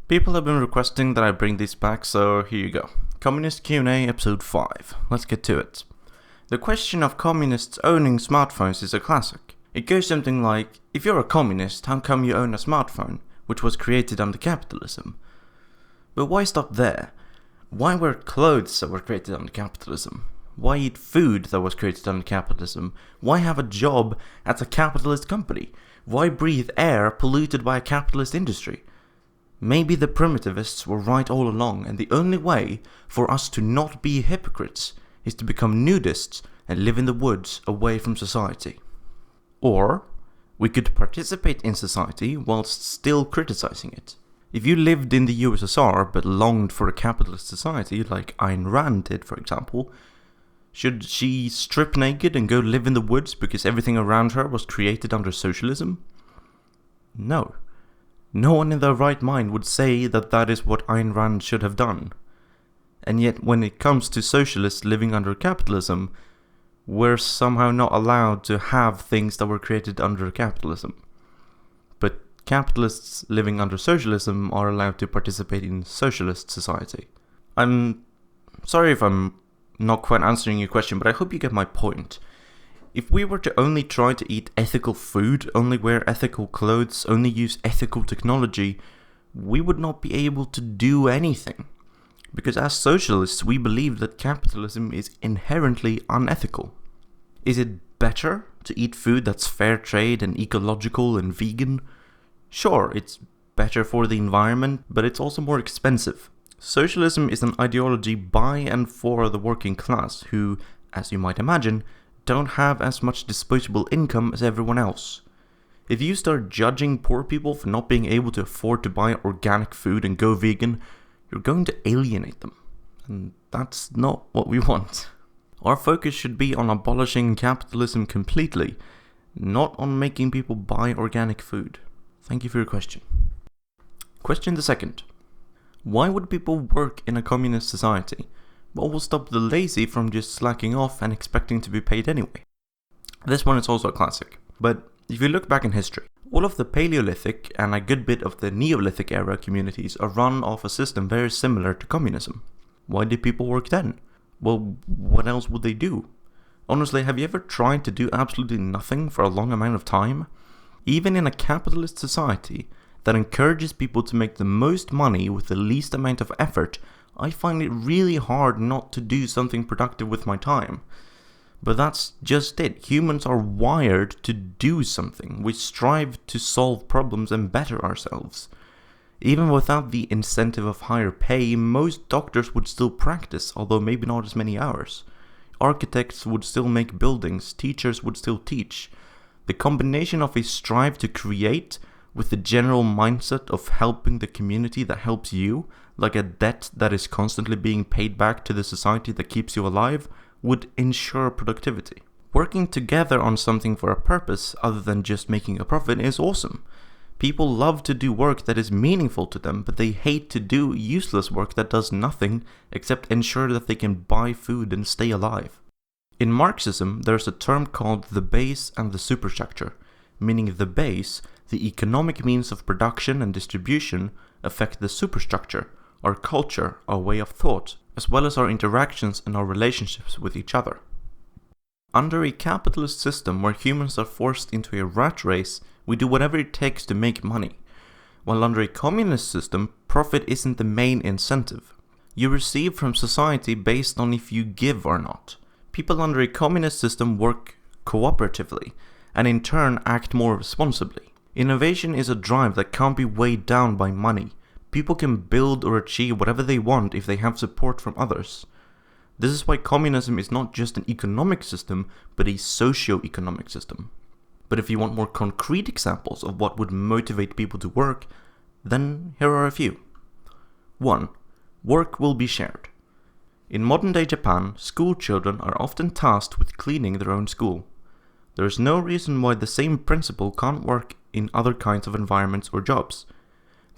People have been requesting that I bring these back, so here you go. Communist Q&A episode 5. Let's get to it. The question of communists owning smartphones is a classic. It goes something like, if you're a communist, how come you own a smartphone, which was created under capitalism? But why stop there? Why wear clothes that were created under capitalism? Why eat food that was created under capitalism? Why have a job at a capitalist company? Why breathe air polluted by a capitalist industry? Maybe the primitivists were right all along, and the only way for us to not be hypocrites is to become nudists and live in the woods away from society. Or we could participate in society whilst still criticizing it. If you lived in the USSR but longed for a capitalist society, like Ayn Rand did, for example, should she strip naked and go live in the woods because everything around her was created under socialism? No. No one in their right mind would say that that is what Ayn Rand should have done. And yet when it comes to socialists living under capitalism, we're somehow not allowed to have things that were created under capitalism. But capitalists living under socialism are allowed to participate in socialist society. I'm sorry if I'm not quite answering your question, but I hope you get my point. If we were to only try to eat ethical food, only wear ethical clothes, only use ethical technology, we would not be able to do anything. Because as socialists, we believe that capitalism is inherently unethical. Is it better to eat food that's fair trade and ecological and vegan? Sure, it's better for the environment, but it's also more expensive. Socialism is an ideology by and for the working class who, as you might imagine, don't have as much disposable income as everyone else. If you start judging poor people for not being able to afford to buy organic food and go vegan, you're going to alienate them. And that's not what we want. Our focus should be on abolishing capitalism completely, not on making people buy organic food. Thank you for your question. Question the second. Why would people work in a communist society? What will stop the lazy from just slacking off and expecting to be paid anyway? This one is also a classic, but if you look back in history, all of the Paleolithic and a good bit of the Neolithic era communities are run off a system very similar to communism. Why did people work then? Well, what else would they do? Honestly, have you ever tried to do absolutely nothing for a long amount of time? Even in a capitalist society that encourages people to make the most money with the least amount of effort, I find it really hard not to do something productive with my time. But that's just it. Humans are wired to do something. We strive to solve problems and better ourselves. Even without the incentive of higher pay, most doctors would still practice, although maybe not as many hours. Architects would still make buildings, teachers would still teach. The combination of a strive to create with the general mindset of helping the community that helps you, like a debt that is constantly being paid back to the society that keeps you alive, would ensure productivity. Working together on something for a purpose other than just making a profit is awesome. People love to do work that is meaningful to them, but they hate to do useless work that does nothing except ensure that they can buy food and stay alive. In Marxism, there's a term called the base and the superstructure, meaning the base, the economic means of production and distribution, affect the superstructure, our culture, our way of thought, as well as our interactions and our relationships with each other. Under a capitalist system where humans are forced into a rat race, we do whatever it takes to make money. While under a communist system, profit isn't the main incentive. You receive from society based on if you give or not. People under a communist system work cooperatively, and in turn act more responsibly. Innovation is a drive that can't be weighed down by money. People can build or achieve whatever they want if they have support from others. This is why communism is not just an economic system, but a socio-economic system. But if you want more concrete examples of what would motivate people to work, then here are a few. 1. Work will be shared. In modern-day Japan, school children are often tasked with cleaning their own school. There is no reason why the same principle can't work in other kinds of environments or jobs.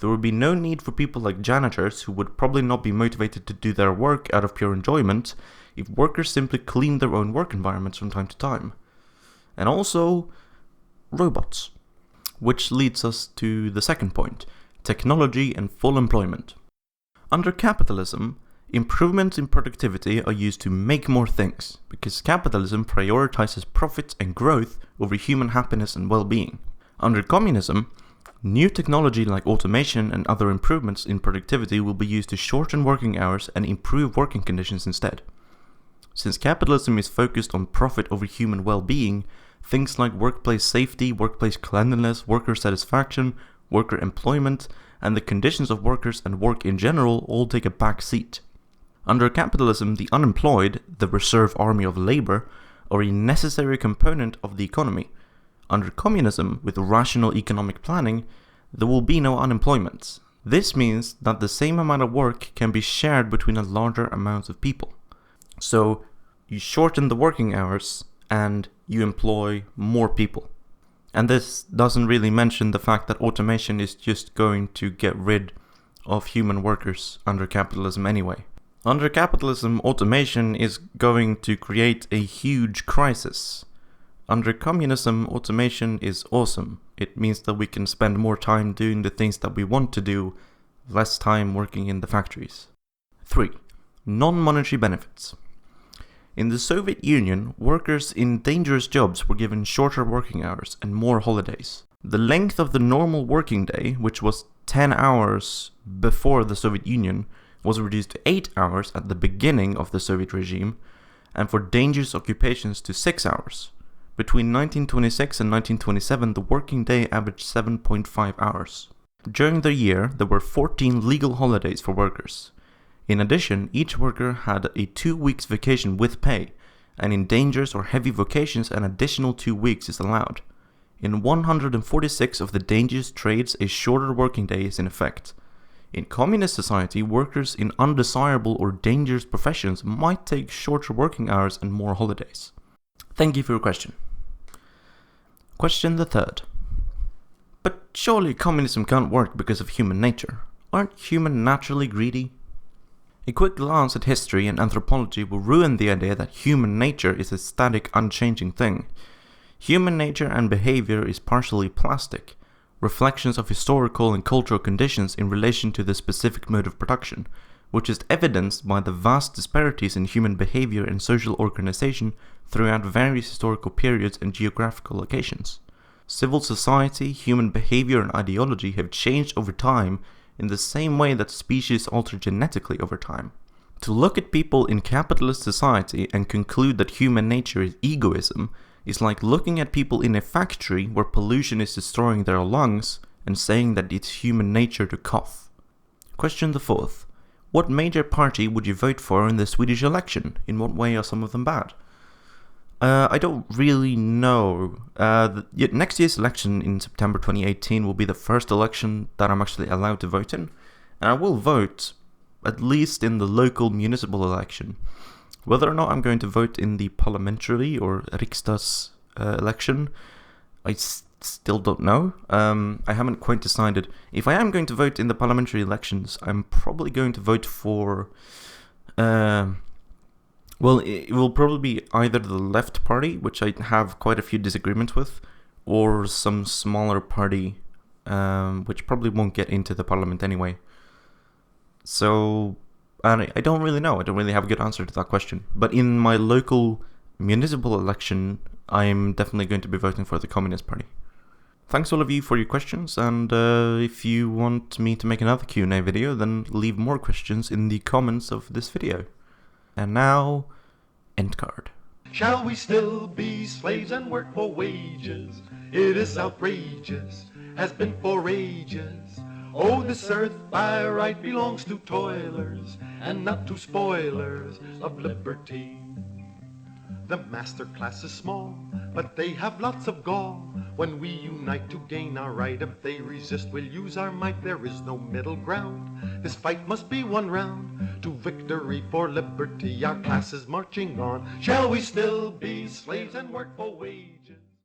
There would be no need for people like janitors who would probably not be motivated to do their work out of pure enjoyment if workers simply cleaned their own work environments from time to time. And also, robots. Which leads us to the second point. technology, and full employment. Under capitalism, improvements in productivity are used to make more things, because capitalism prioritizes profits and growth over human happiness and well-being. Under communism, new technology like automation and other improvements in productivity will be used to shorten working hours and improve working conditions instead. Since capitalism is focused on profit over human well-being, things like workplace safety, workplace cleanliness, worker satisfaction, worker employment, and the conditions of workers and work in general all take a back seat. Under capitalism, the unemployed, the reserve army of labor, are a necessary component of the economy. Under communism, with rational economic planning, there will be no unemployment. This means that the same amount of work can be shared between a larger amount of people. So, you shorten the working hours and you employ more people. And this doesn't really mention the fact that automation is just going to get rid of human workers under capitalism anyway. Under capitalism, automation is going to create a huge crisis. Under communism, automation is awesome. It means that we can spend more time doing the things that we want to do, less time working in the factories. 3. Non-monetary benefits. In the Soviet Union, workers in dangerous jobs were given shorter working hours and more holidays. The length of the normal working day, which was 10 hours before the Soviet Union, was reduced to 8 hours at the beginning of the Soviet regime, and for dangerous occupations to 6 hours. Between 1926 and 1927, the working day averaged 7.5 hours. During the year, there were 14 legal holidays for workers. In addition, each worker had a 2 weeks vacation with pay, and in dangerous or heavy vocations an additional 2 weeks is allowed. In 146 of the dangerous trades, a shorter working day is in effect. In communist society, workers in undesirable or dangerous professions might take shorter working hours and more holidays. Thank you for your question. Question the third. But surely communism can't work because of human nature. Aren't humans naturally greedy? A quick glance at history and anthropology will ruin the idea that human nature is a static, unchanging thing. Human nature and behavior is partially plastic, reflections of historical and cultural conditions in relation to the specific mode of production, which is evidenced by the vast disparities in human behavior and social organization throughout various historical periods and geographical locations. Civil society, human behavior, and ideology have changed over time in the same way that species alter genetically over time. To look at people in capitalist society and conclude that human nature is egoism is like looking at people in a factory where pollution is destroying their lungs and saying that it's human nature to cough. Question the fourth. What major party would you vote for in the Swedish election? In what way are some of them bad? I don't really know. Next year's election in September 2018 will be the first election that I'm actually allowed to vote in. And I will vote, at least in the local municipal election. Whether or not I'm going to vote in the parliamentary or riksdags election, I still don't know. I haven't quite decided. If I am going to vote in the parliamentary elections, I'm probably going to vote for... Well, it will probably be either the left party, which I have quite a few disagreements with, or some smaller party, which probably won't get into the parliament anyway. So, I don't really know. I don't really have a good answer to that question. But in my local municipal election, I'm definitely going to be voting for the Communist Party. Thanks all of you for your questions, and if you want me to make another Q&A video, then leave more questions in the comments of this video. And now, end card. Shall we still be slaves and work for wages? It is outrageous, has been for ages. Oh, this earth by right belongs to toilers and not to spoilers of liberty. The master class is small, but they have lots of gall. When we unite to gain our right, if they resist, we'll use our might. There is no middle ground. This fight must be one round to victory for liberty. Our class is marching on. Shall we still be slaves and work for wages?